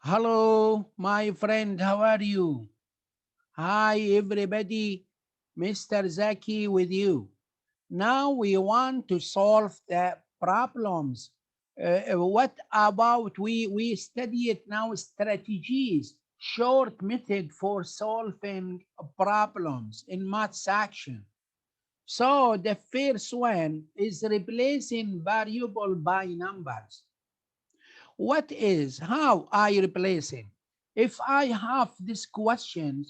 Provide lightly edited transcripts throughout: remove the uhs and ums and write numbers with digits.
Hello, my friend, how are you? Hi, everybody, Mr.Zaki with you. Now we want to solve the problems. What about we study it now strategies, short method for solving problems in math section. So the first one is replacing variable by numbers. What is how I replace it? If I have this question,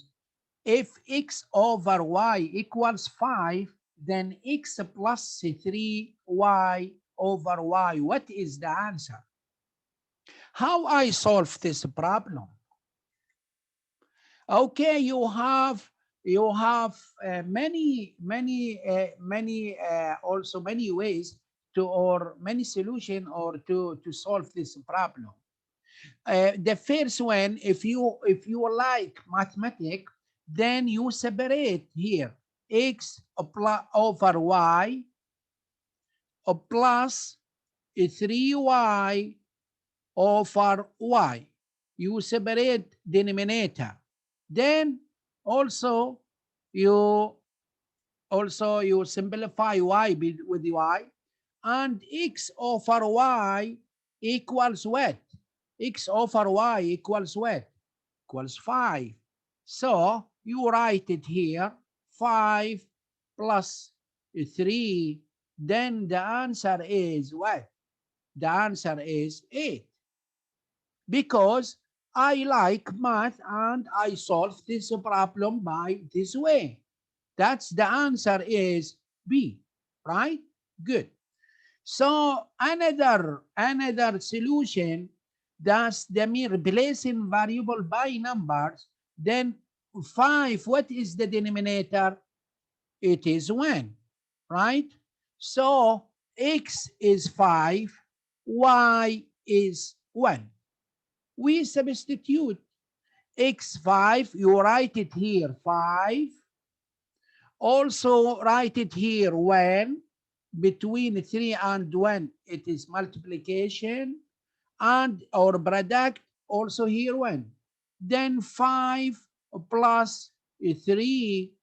if x over y equals 5, then x plus 3y over y. What is the answer? How I solve this problem? Okay, you have many also many ways to or many solution or to solve this problem. The first one, if you like mathematics, then you separate here x over y plus 3y over y. You separate denominator. Then also you you simplify y with y, and x over y equals what? X over y equals what? Equals 5. So you write it here, 5 plus 3. Then the answer is what? The answer is 8. Because I like math and I solve this problem by this way. That's the answer is B, right? Good. So another solution, that's the mean replacing variable by numbers. Then 5, what is the denominator? It is 1, right? So x is 5, y is 1. We substitute x5, you write it here 5. Also write it here 1. Between 3 and 1, it is multiplication, and our product also here 1. Then 5 plus 3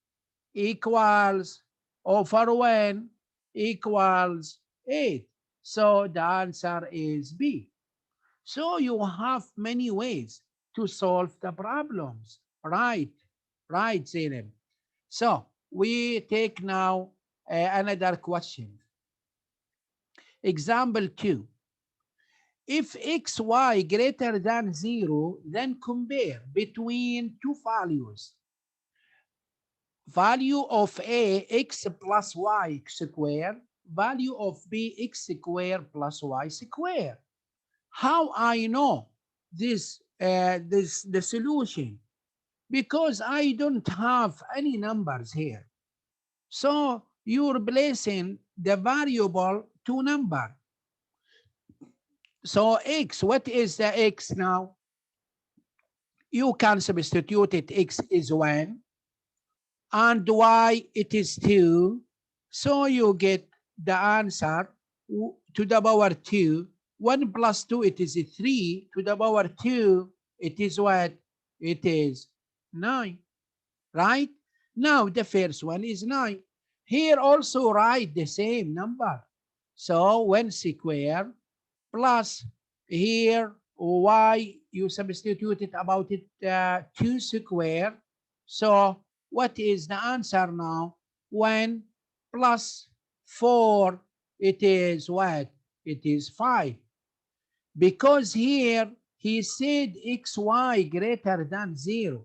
equals over 1 equals 8. So the answer is B. So you have many ways to solve the problems. Right, right, Zainab. So we take now another question. Example 2. If xy greater than 0, then compare between two values. Value of a, x plus y squared, value of b, x squared plus y squared. How I know the solution? Because I don't have any numbers here. So you're replacing the variable to number. So x, what is the x now? You can substitute it, x is 1, and y it is 2. So you get the answer to the power 2. 1 plus 2, it is 3. To the power 2, it is what? It is 9, right? Now the first one is 9. Here also write the same number. So 1 square plus here y, you substitute it about it 2 square. So what is the answer now? 1 plus 4, it is what? It is 5. Because here he said xy greater than 0,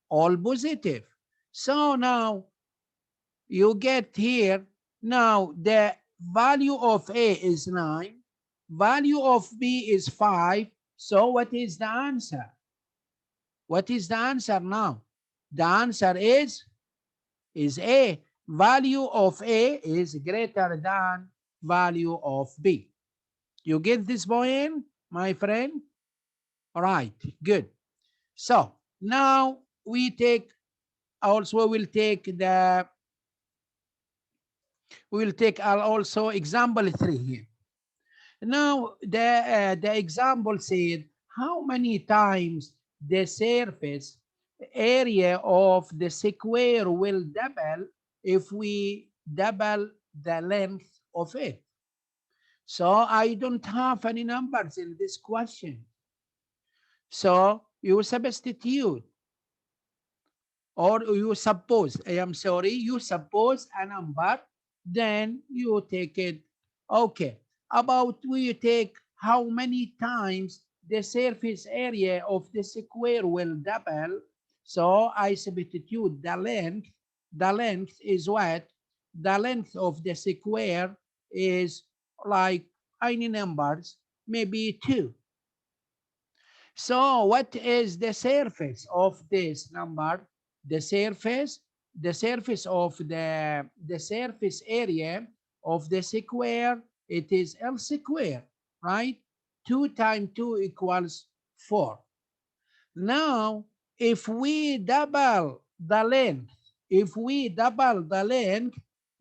all positive. So now you get here, now the value of A is 9, value of B is 5. So what is the answer? What is the answer now? The answer is A. Value of A is greater than value of B. You get this point, my friend? All right, good. So now we take, also we'll take also example 3 here. Now the example said, how many times the surface area of the square will double if we double the length of it. So I don't have any numbers in this question. So you substitute, or you suppose, you suppose a number, then you take it. Okay, about we take how many times the surface area of the square will double. So I substitute the length. The length is what? The length of the square is like any numbers, maybe 2. So what is the surface of this number? The surface of the surface area of the square, it is L square, right? 2 times 2 equals 4. Now, if we double the length,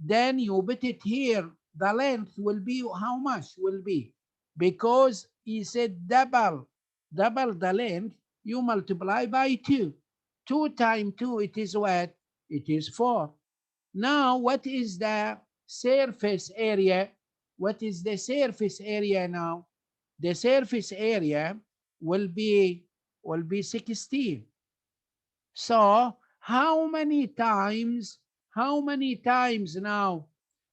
then you put it here. The length will be how much will be? Because he said double the length, you multiply by 2. 2 times 2, it is what? It is 4. Now, what is the surface area? What is the surface area now? The surface area will be 16. So how many times now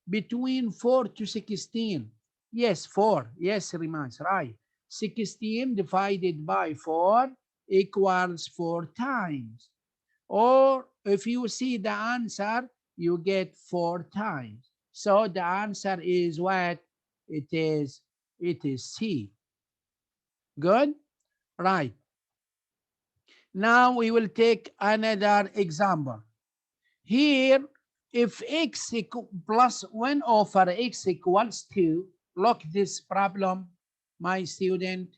between 4 to 16? Yes, 4. Yes, Rimas, right. 16 divided by 4 equals 4 times. Or if you see the answer, you get 4 times. So the answer is what? It is C. Good? Right. Now we will take another example. Here, if x plus 1 over x equals 2, look this problem, my student,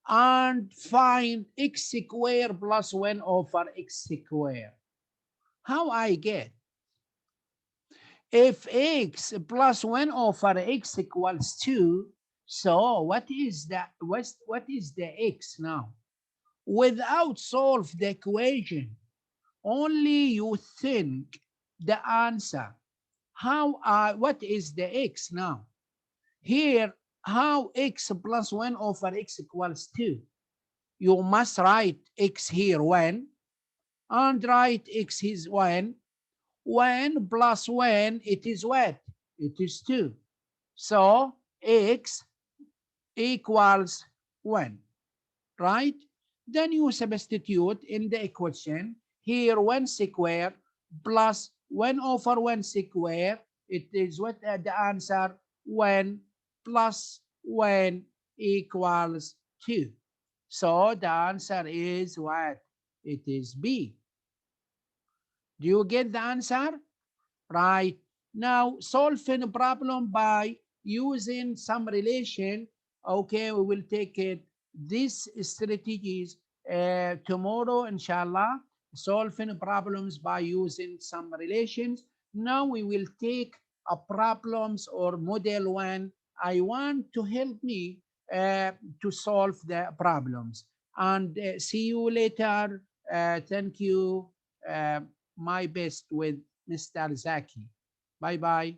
and find x squared plus 1 over x squared. How I get? If x plus 1 over x equals 2, so what is the x now? Without solve the equation, only you think the answer. What is the x now? Here, how x plus 1 over x equals 2? You must write x here 1, and write x is 1. 1 plus 1, it is what? It is 2. So x equals 1, right? Then you substitute in the equation. Here 1 square plus 1 over 1 square, it is what the answer? 1 plus 1 equals 2. So the answer is what? It is B. Do you get the answer? Right. Now solving a problem by using some relation. Okay, we will take it these strategies tomorrow, inshallah, solving problems by using some relations. Now we will take a problems or model 1. I want to help me to solve the problems, and see you later. Thank you. My best with Mr. Zaki. Bye-bye.